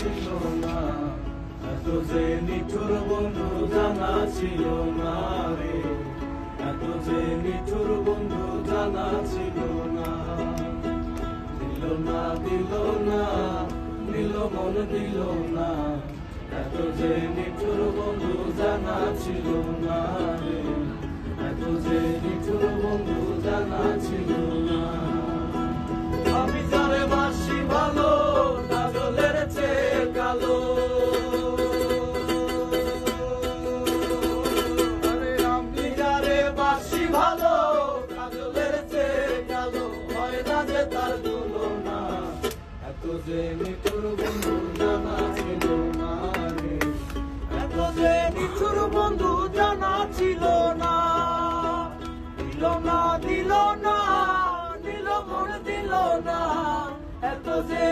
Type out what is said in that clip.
দিল না, এত যে নিঠুর বন্ধু জানা ছিল না রে, এত যে নিঠুর বন্ধু জানা ছিল না। দিল না দিল না, দিল মন দিল না, এত যে নিঠুর বন্ধু জানা ছিল না রে, এত যে নিঠুর বন্ধু জানা ছিল না। আমি যারে বাসি ভালো, কাজলের চেয়ে কালো, আরে আমি যারে বাসি ভালো, কাজলের চেয়ে কালো, হয় না যে তার তুলনা, এত যে নিঠুর বন্ধু জানা ছিল না রে, এত যে নিঠুর বন্ধু জানা ছিল না। দিল না দিল না, দিল মন দিল না, এত যে